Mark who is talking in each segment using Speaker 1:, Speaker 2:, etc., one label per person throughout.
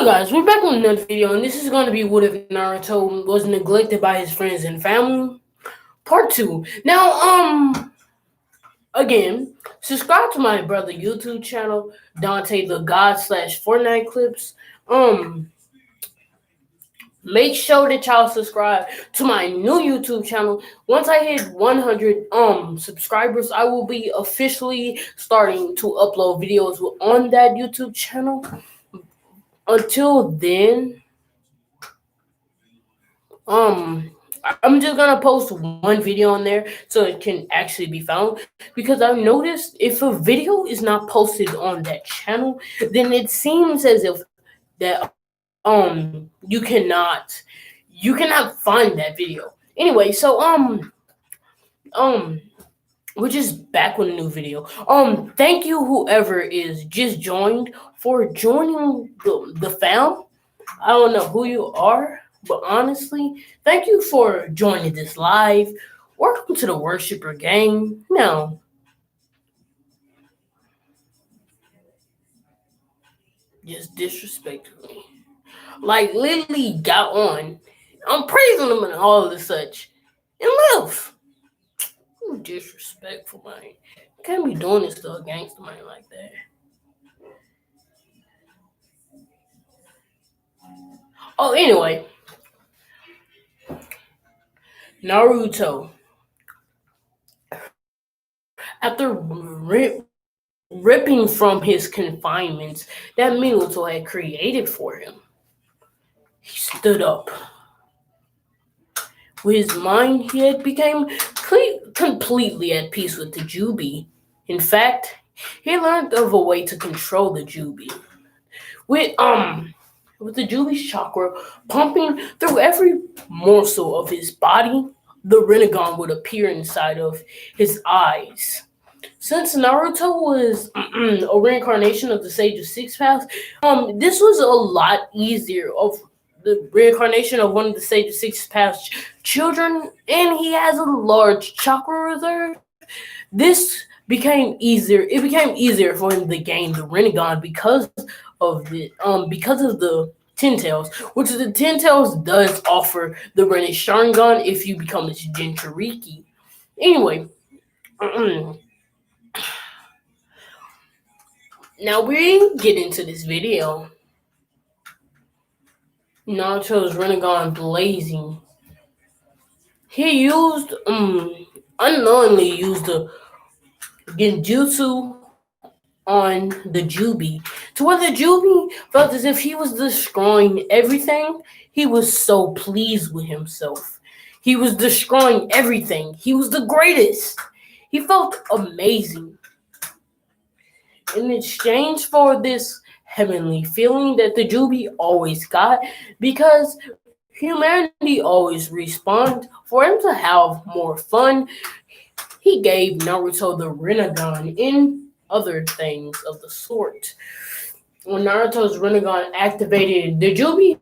Speaker 1: guys, we're back with another video, and this is going to be what if Naruto was neglected by his friends and family, part 2. Now, again, subscribe to my brother YouTube channel, Dante the God slash Fortnite Clips. Make sure that y'all subscribe to my new YouTube channel. Once I hit 100 subscribers, I will be officially starting to upload videos on that YouTube channel. Until then, I'm just gonna post one video on there so it can actually be found, because I've noticed if a video is not posted on that channel, then it seems as if that you cannot find that video. Anyway, so um we're just back with a new video. Thank you whoever is just joined for joining the fam. I don't know who you are, but honestly, thank you for joining this live. Welcome to the Worshipper Gang. Now, just disrespected me. Like, literally got on. I'm praising them and all of the such. And left. You disrespectful, man. Can't be doing this to a gangster man like that. Oh, anyway. Naruto. After ripping from his confinements that Minato had created for him, he stood up. With his mind, he had become completely at peace with the Jubi. In fact, he learned of a way to control the Jubi. With with the Jubi's chakra pumping through every morsel of his body, the Rinnegan would appear inside of his eyes. Since Naruto was a reincarnation of the Sage of Six Paths, this was a lot easier of the reincarnation of one of the Sage of Six Paths children, and he has a large chakra reserve. This became easier. It became easier for him to gain the Rinnegan because of the Ten Tails, which the Ten Tails does offer the Rinne Sharingan if you become its Jinchuriki. Anyway, now we get into this video. Naruto's Rinnegan blazing. He unknowingly used the genjutsu on the Jubi, to where the Jubi felt as if he was destroying everything. He was so pleased with himself. He was destroying everything. He was the greatest. He felt amazing. In exchange for this heavenly feeling that the Jubi always got, because humanity always responds, for him to have more fun, he gave Naruto the Rinnegan in other things of the sort. When Naruto's Rinnegan activated, the Jubi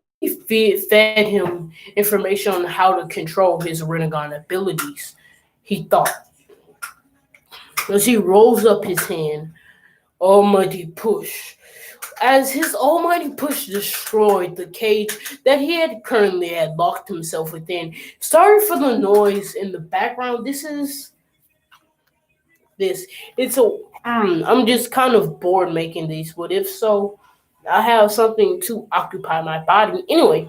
Speaker 1: fed him information on how to control his Rinnegan abilities. He thought. As he rolls up his hand, almighty push. As his almighty push destroyed the cage that he had locked himself within. Sorry for the noise in the background. I'm just kind of bored making these, but if so, I have something to occupy my body. Anyway,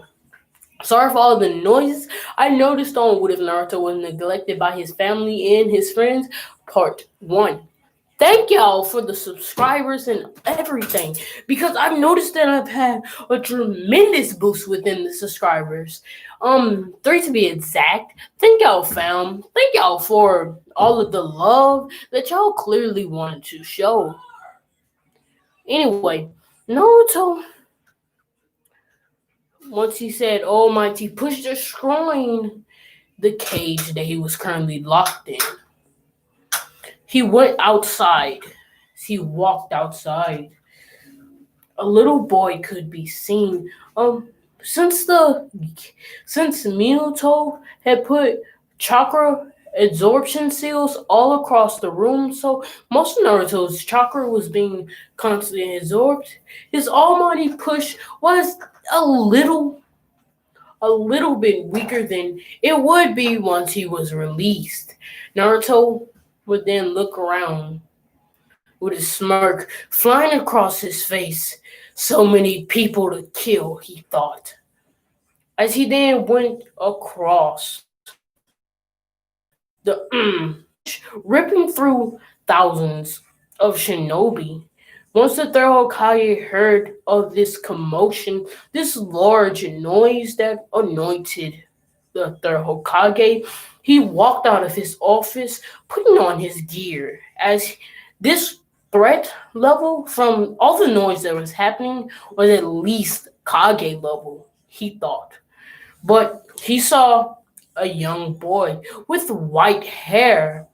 Speaker 1: sorry for all the noises. I noticed on What If Naruto Was Neglected by His Family and His Friends, Part 1. Thank y'all for the subscribers and everything, because I've noticed that I've had a tremendous boost within the subscribers. 3 to be exact. Thank y'all, fam. Thank y'all for all of the love that y'all clearly wanted to show. Anyway, Naruto, once he said Almighty push destroying the cage that he was currently locked in, he went outside. He walked outside. A little boy could be seen. Since Minato had put chakra absorption seals all across the room, so most of Naruto's chakra was being constantly absorbed. His almighty push was a little a little bit weaker than it would be once he was released. Naruto would then look around with a smirk flying across his face. So many people to kill, he thought. As he then went across ripping through thousands of shinobi. Once the third Hokage heard of this commotion, this large noise that anointed the third Hokage, he walked out of his office, putting on his gear. As this threat level from all the noise that was happening was at least Kage level, he thought. But he saw a young boy with white hair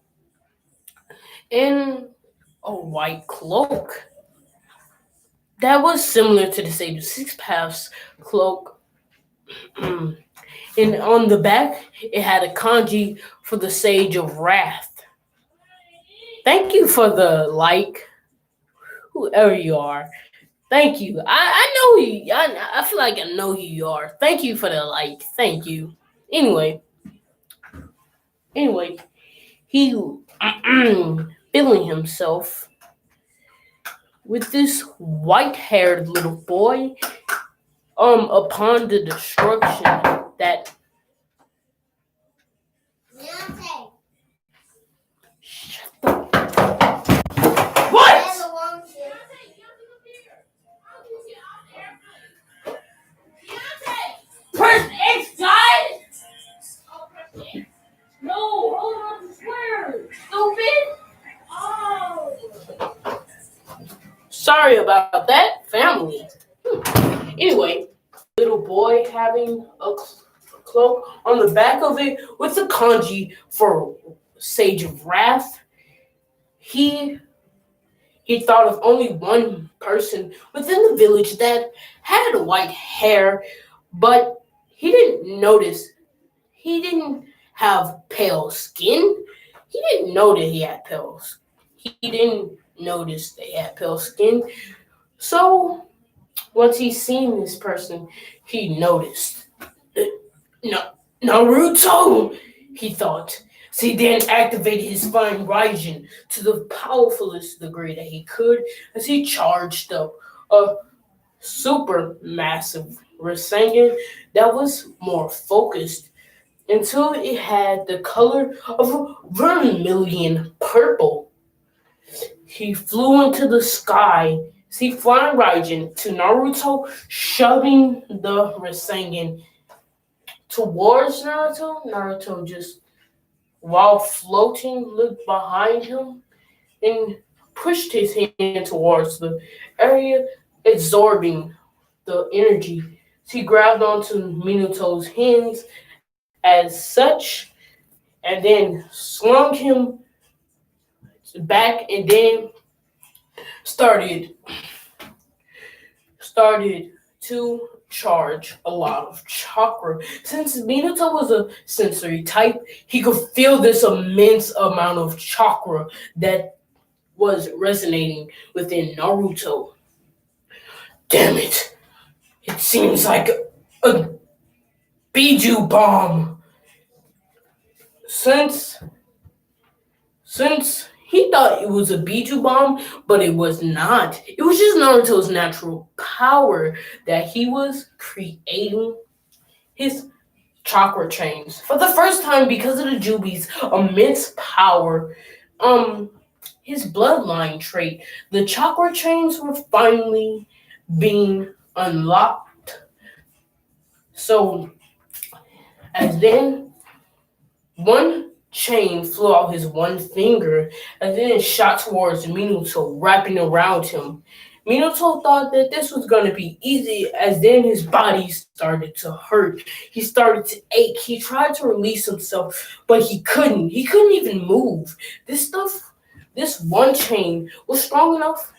Speaker 1: in a white cloak that was similar to the Sage of Six Paths cloak. And on the back, it had a kanji for the Sage of Wrath. Thank you for the like, whoever you are. Thank you. I know you. I feel like I know who you are. Thank you for the like. Thank you. Anyway, anyway, he feeling himself with this white-haired little boy upon the destruction that what press X guys no hold on to swear stupid oh sorry about that family anyway little boy having a cloak on the back of it with the kanji for Sage of Wrath. He he thought of only one person within the village that had white hair, but he didn't notice. He didn't have pale skin. He didn't know that he had pale. He didn't notice they had pale skin. So once he seen this person, he noticed. Naruto, he thought. So he then activated his fine Raijin to the powerfulest degree that he could as he charged up a super massive Rasengan that was more focused until it had the color of vermilion purple. He flew into the sky, see flying Raijin to Naruto, shoving the Rasengan towards Naruto. Naruto just, while floating, looked behind him and pushed his hand towards the area, absorbing the energy. So he grabbed onto Minato's hands as such and then slung him back and then started started to charge a lot of chakra. Since Minato was a sensory type, he could feel this immense amount of chakra that was resonating within Naruto. Damn it! It seems like a Biju bomb. Since since he thought it was a Biju bomb, but it was not. It was just Naruto's natural power that he was creating his chakra chains for the first time because of the Jubi's immense power. Um, his bloodline trait, the chakra chains were finally being unlocked. So as then one chain flew out his one finger and then shot towards Minato, wrapping around him. Minato thought that this was going to be easy as then his body started to hurt. He started to ache. He tried to release himself, but he couldn't. He couldn't even move. This one chain was strong enough.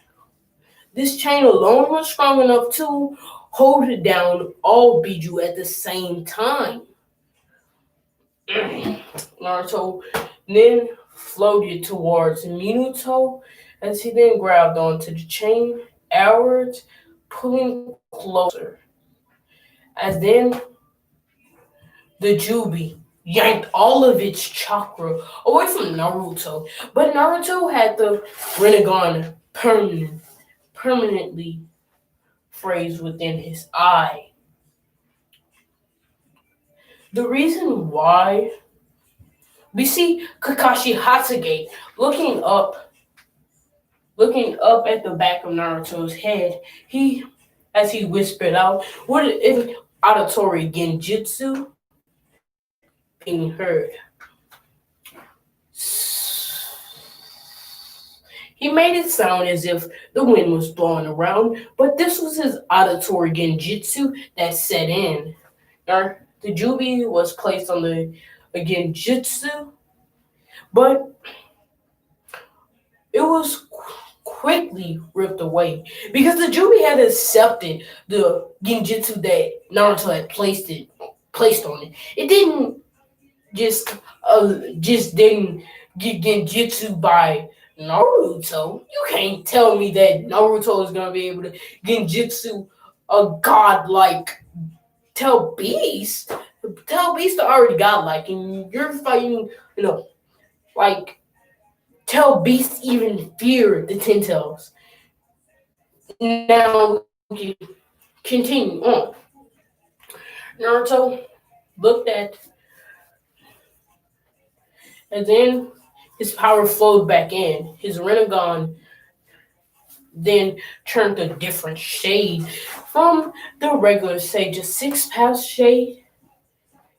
Speaker 1: This chain alone was strong enough to hold it down all Biju at the same time. Naruto then floated towards Minuto as he then grabbed onto the chain, outwards, pulling closer. As then the Jubi yanked all of its chakra away from Naruto. But Naruto had the Rinnegan permanently phrased within his eye. The reason why we see Kakashi Hatsuge looking up at the back of Naruto's head, he as he whispered out, what if auditory genjutsu being heard? He made it sound as if the wind was blowing around, but this was his auditory genjutsu that set in. Now, the Jubi was placed on the genjutsu, but it was quickly ripped away because the Jubi had accepted the genjutsu that Naruto had placed on it. It didn't just didn't get genjutsu by Naruto. You can't tell me that Naruto is gonna be able to genjutsu a god like Tell Beast. Tell Beast are already godlike, and you're fighting, like Tell Beast even fear the Ten Tails. Now we can continue on. Naruto looked at, and then his power flowed back in. His Rinnegan then turned a different shade from the regular Sage, a 6 path shade.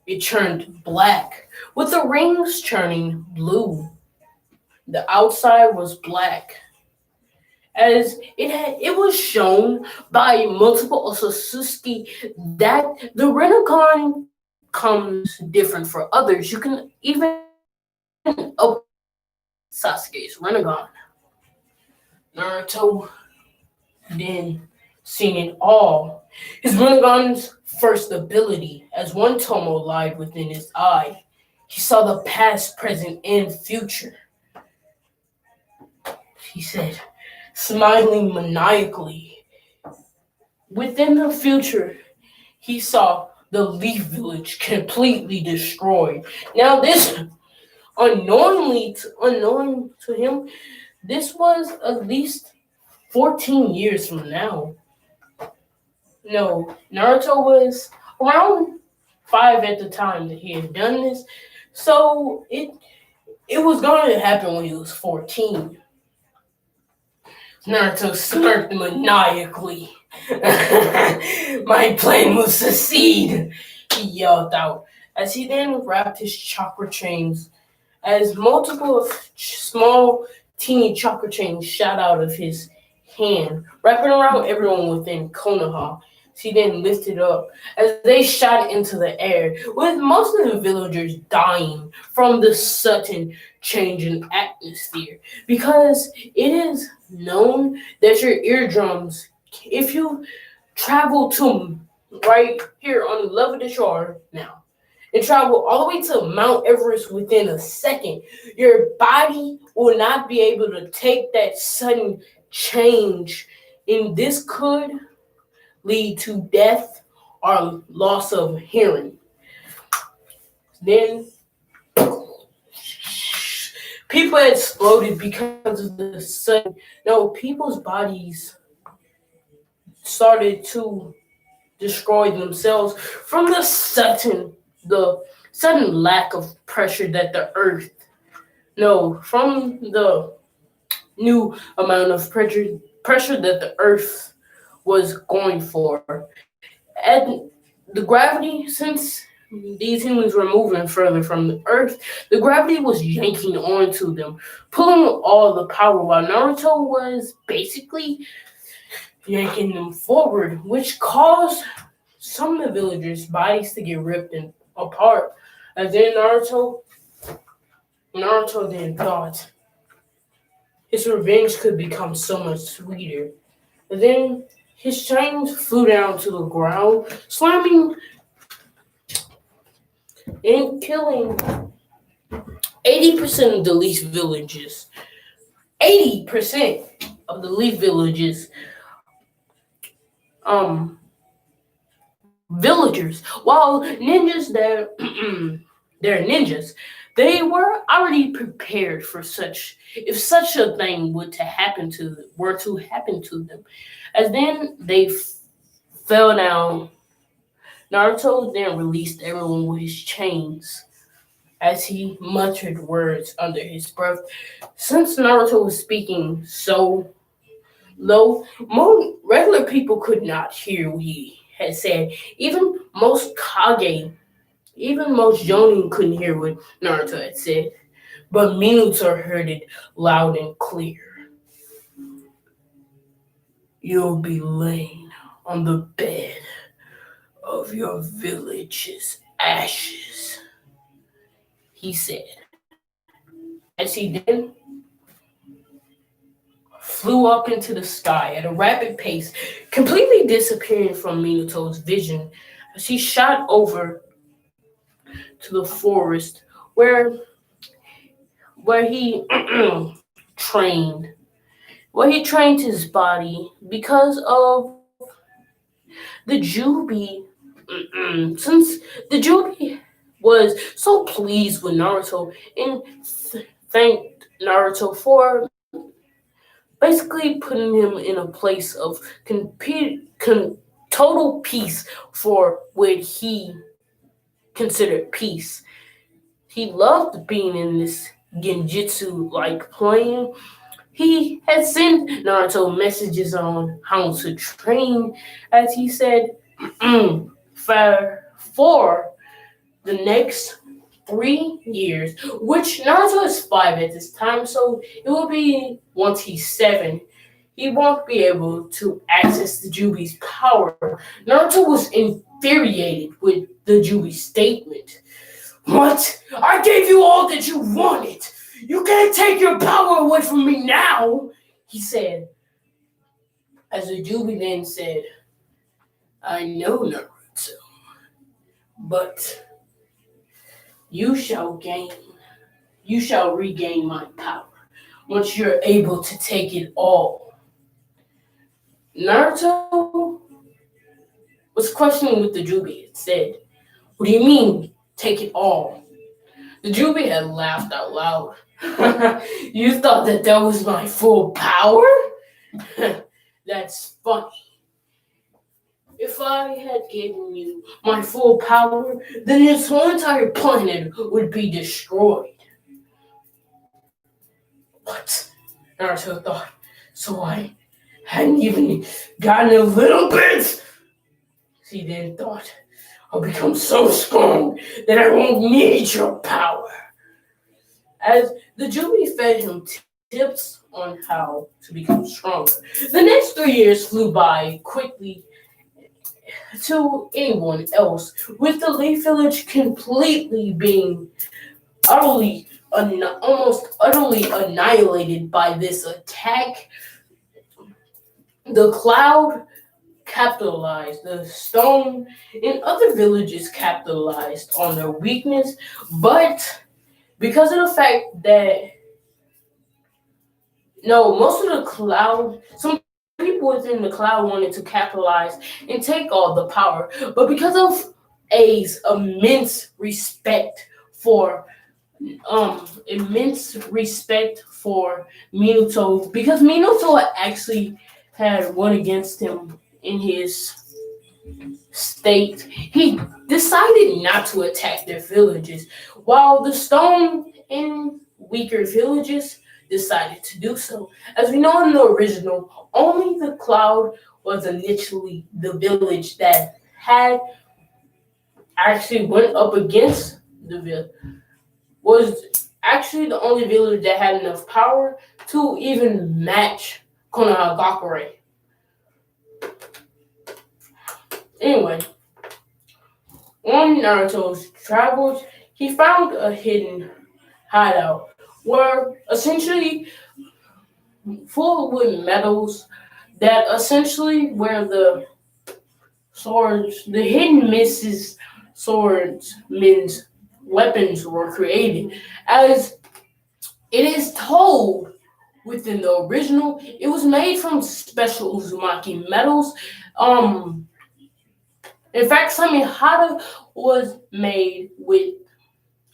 Speaker 1: It turned black, with the rings turning blue. The outside was black, as it was shown by multiple Osatsuki that the Rinnegan comes different for others. You can even upgrade Sasuke's Rinnegan. Naruto then seen it all. His Rinnegan's first ability, as one Tomo lied within his eye. He saw the past, present, and future. He said, smiling maniacally. Within the future, he saw the Leaf Village completely destroyed. Now, this unknown to him, this was at least 14 years from now. No, Naruto was around 5 at the time that he had done this, so it was going to happen when he was 14. Naruto smirked maniacally. My plan will succeed, he yelled out, as he then wrapped his chakra chains, as multiple small, teeny chakra chains shot out of his hand, wrapping around everyone within Konoha. She then lifted up as they shot into the air, with most of the villagers dying from the sudden change in atmosphere. Because it is known that your eardrums, if you travel to right here on the level that you are now, and travel all the way to Mount Everest within a second, your body will not be able to take that sudden change. And this could lead to death or loss of hearing. Then people exploded because of the sudden. No, people's bodies started to destroy themselves from the sudden lack of pressure that the earth. No, from the new amount of pressure that the earth was going for. And the gravity, since these humans were moving further from the earth, the gravity was yanking onto them, pulling all the power, while Naruto was basically yanking them forward, which caused some of the villagers' bodies to get ripped apart. And then Naruto then thought his revenge could become so much sweeter. And then his chains flew down to the ground, slamming and killing 80% of the leaf villages, 80% of the leaf villages, um, villagers, while ninjas, they're ninjas, they were already prepared for such, if such a thing were to happen to them. As then they fell down, Naruto then released everyone with his chains as he muttered words under his breath. Since Naruto was speaking so low, regular people could not hear what he had said. Even most Jonin couldn't hear what Naruto had said. But Minato heard it loud and clear. You'll be laying on the bed of your village's ashes, he said, as he then flew up into the sky at a rapid pace, completely disappearing from Minato's vision as he shot over to the forest where he trained, where he trained his body because of the Jubi. Since the Jubi was so pleased with Naruto and thanked Naruto for basically putting him in a place of total peace for what he considered peace. He loved being in this genjutsu like plane. He had sent Naruto messages on how to train, as he said, for the next 3 years, which Naruto is 5 at this time, so it will be once he's 7. He won't be able to access the Jubi's power. Naruto was infuriated with the Jubi's statement. What? I gave you all that you wanted. You can't take your power away from me now, he said. As the Jubi then said, I know, Naruto, but you shall gain, you shall regain my power once you're able to take it all. Naruto was questioning what the Jubi had said. What do you mean, take it all? The Jubi had laughed out loud. You thought that was my full power? That's funny. If I had given you my full power, then this whole entire planet would be destroyed. What? Naruto thought. So I hadn't even gotten a little bit? He then thought, I'll become so strong that I won't need your power. As the Jubi fed him tips on how to become stronger. The next 3 years flew by quickly to anyone else, with the Leaf Village completely being almost utterly annihilated by this attack. The Cloud capitalized, the Stone and other villages capitalized on their weakness, but because of the fact that no, most of the Cloud, some people within the Cloud wanted to capitalize and take all the power, but because of A's immense respect for Minato, because Minato actually had won against him in his state, he decided not to attack their villages, while the Stone and weaker villages decided to do so. As we know in the original, only the Cloud was initially the village that had actually went up against the village, was actually the only village that had enough power to even match Konohagakure. Anyway, on Naruto's travels, he found a hidden hideout where essentially full with metals that essentially where the hidden misses swordsmen's weapons were created. As it is told within the original, it was made from special Uzumaki metals. Um, in fact, Samihara was made with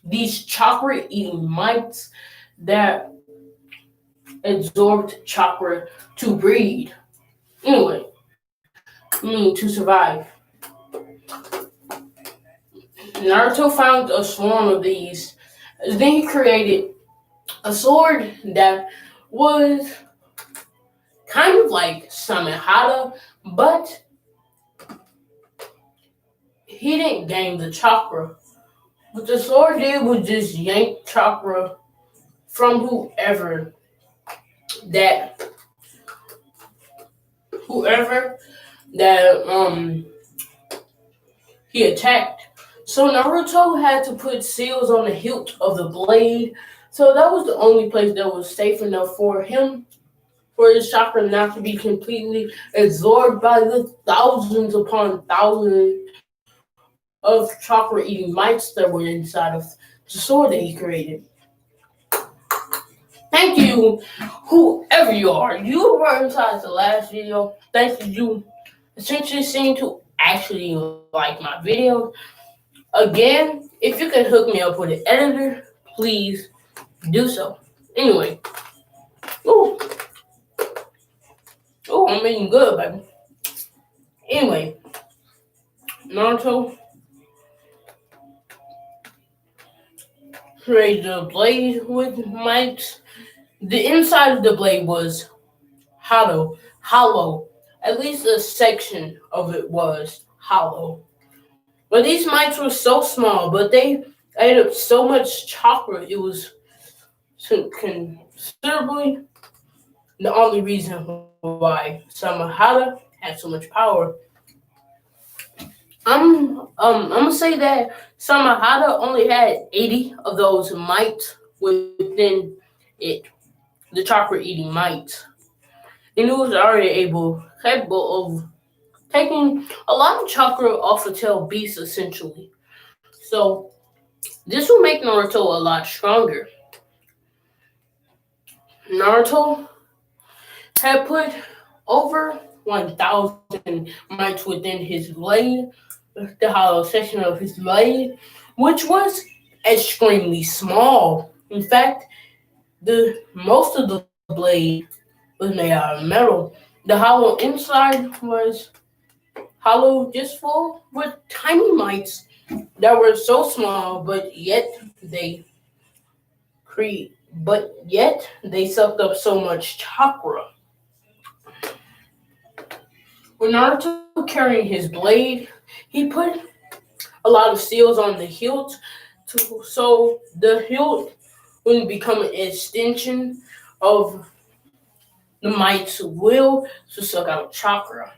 Speaker 1: these chakra eating mites that absorbed chakra to breed. Anyway, to survive. Naruto found a swarm of these. Then he created a sword that was kind of like Samehada, but he didn't gain the chakra. What the sword did was just yank chakra from that whoever that he attacked. So Naruto had to put seals on the hilt of the blade. So that was the only place that was safe enough for him, for his chakra not to be completely absorbed by the thousands upon thousands of chakra eating mites that were inside of the sword that he created. Thank you, whoever you are. You were inside the last video. Thank you. Essentially seem to actually like my videos. Again, if you can hook me up with an editor, please do so. Anyway, ooh, I'm eating good, baby. Anyway, Naruto created a blade with mites. The inside of the blade was hollow. At least a section of it was hollow. But these mites were so small, but they ate up so much chakra, it was considerably the only reason why Samahara had so much power. I'm gonna say that Samahara only had 80 of those mites within it, the chakra eating mites. And it was already capable of taking a lot of chakra off a tail beast essentially. So this will make Naruto a lot stronger. Naruto had put over 1,000 mites within his blade, the hollow section of his blade, which was extremely small. In fact, the most of the blade was made out of metal. The hollow inside was hollow just full with tiny mites that were so small, but yet they sucked up so much chakra. When Naruto carrying his blade, he put a lot of seals on the hilt, so the hilt wouldn't become an extension of the might's will to suck out chakra.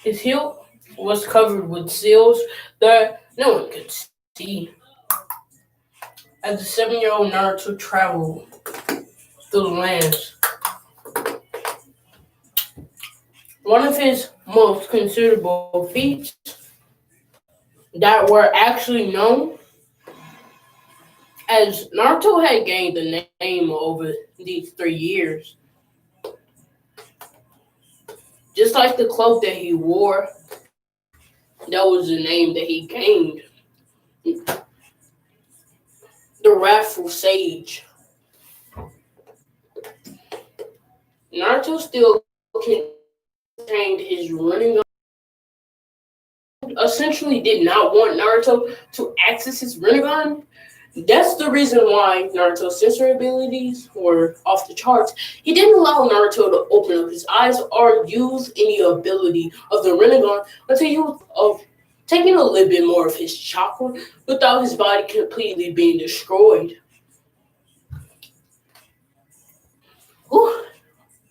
Speaker 1: His hilt was covered with seals that no one could see. As the 7-year-old Naruto traveled through the lands, one of his most considerable feats that were actually known, as Naruto had gained the name over these 3 years. Just like the cloak that he wore, that was the name that he gained. The Wrathful Sage. Naruto still contained his running essentially did not want Naruto to access his Rinnegan. That's the reason why Naruto's sensory abilities were off the charts. He didn't allow Naruto to open up his eyes or use any ability of the Rinnegan until he was of taking a little bit more of his chakra without his body completely being destroyed. Whew,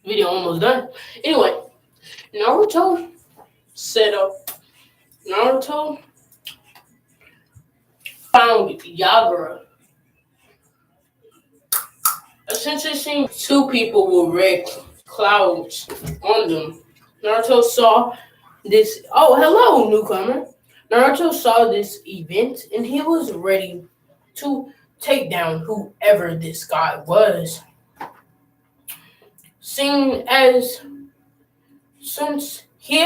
Speaker 1: video almost done. Anyway, Naruto set up. Naruto found Yagura. Essentially, seeing two people with red clouds on them. Naruto saw this. Oh, hello, newcomer. Naruto saw this event and he was ready to take down whoever this guy was. Seeing as since he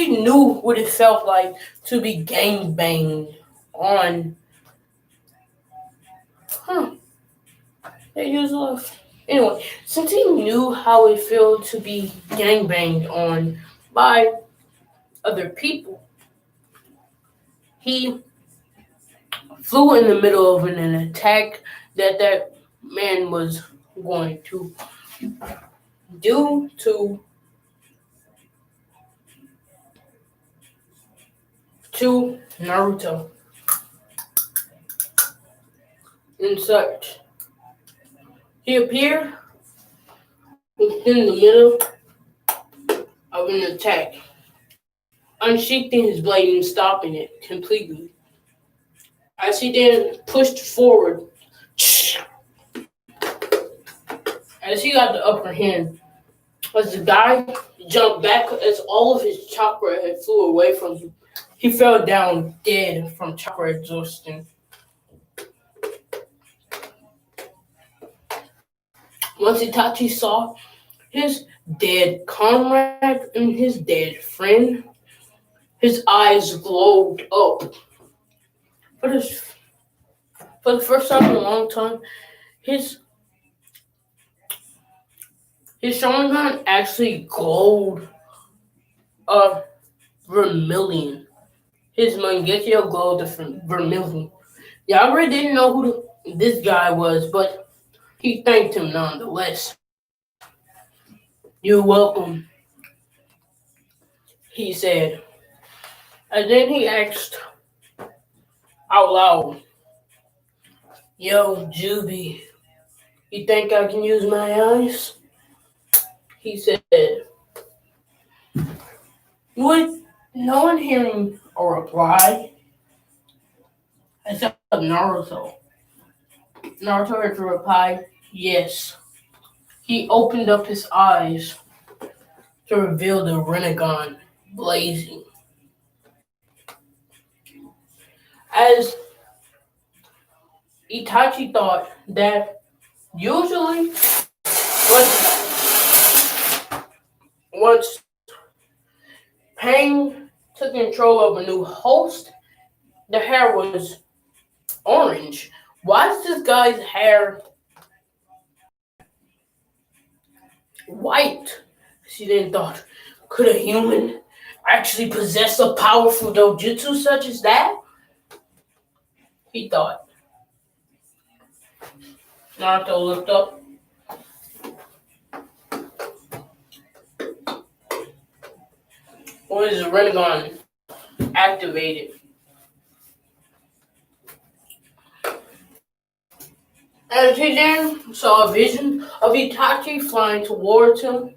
Speaker 1: knew what it felt like to be gang banged on. Huh, they use love. Anyway, since he knew how it felt to be gang banged on by other people, he flew in the middle of an attack that man was going to do to Naruto and such. He appeared within the middle of an attack, unsheathing his blade and stopping it completely. As he then pushed forward, as he got the upper hand, as the guy jumped back, as all of his chakra had flew away from him, he fell down dead from chakra exhaustion. Once Itachi saw his dead comrade and his dead friend, his eyes glowed up. For the, for the first time in a long time, his his Sharingan actually glowed a vermilion. His Mangekyo glowed a vermilion. Yagura didn't know who this guy was, but he thanked him nonetheless. You're welcome, he said. And then he asked out loud, Yo, Juby, you think I can use my eyes? He said, with no one hearing a reply, except Naruto. Naruto had to reply, yes. He opened up his eyes to reveal the Renegon blazing. As Itachi thought that usually once Pain took control of a new host, the hair was orange. Why is this guy's hair white? She then thought, could a human actually possess a powerful dojutsu such as that? He thought. Naruto looked up. What is the Renegon activated? As he then saw a vision of Itachi flying towards him,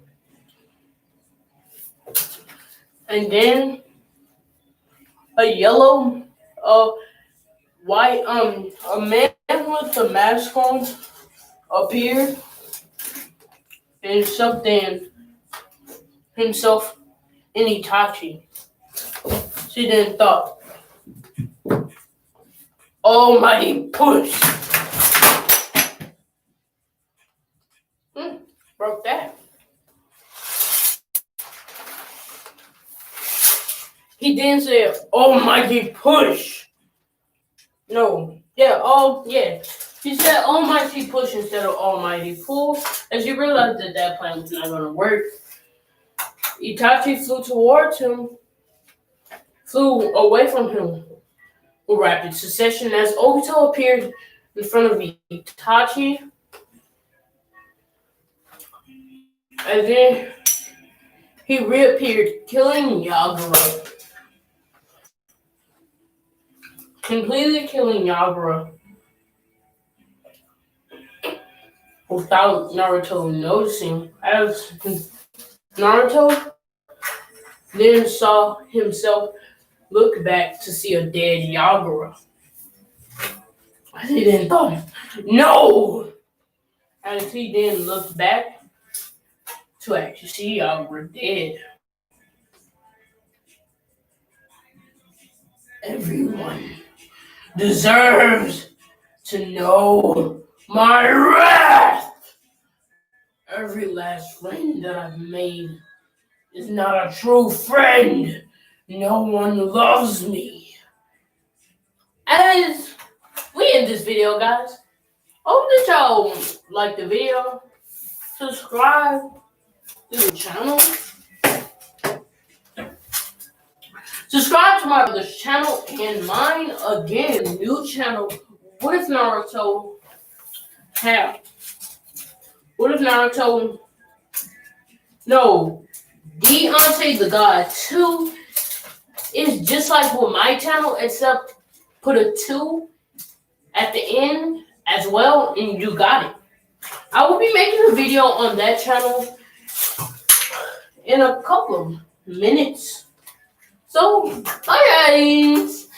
Speaker 1: and then a yellow, white, a man with a mask on appeared and shoved in himself in Itachi. She then thought, almighty push. Broke that. He then said, almighty push. No, yeah, yeah. He said almighty push instead of almighty pull. As he realized that plan was not going to work, Itachi flew towards him, flew away from him with rapid succession as Obito appeared in front of Itachi. And then he reappeared, killing Yagura. Completely killing Yagura without Naruto noticing. As Naruto then saw himself look back to see a dead Yagura. He then thought, no! As he then looked back to actually see Yagura dead. Everyone deserves to know my wrath. Every last friend that I've made is not a true friend. No one loves me. As we end this video, guys, hope that y'all like the video. Subscribe to the channel. Subscribe to my brother's channel and mine again. New channel. What if Naruto have? What if Naruto? No, Deontay the God 2 is just like with my channel, except put a 2 at the end as well, and you got it. I will be making a video on that channel in a couple of minutes. So, bye guys.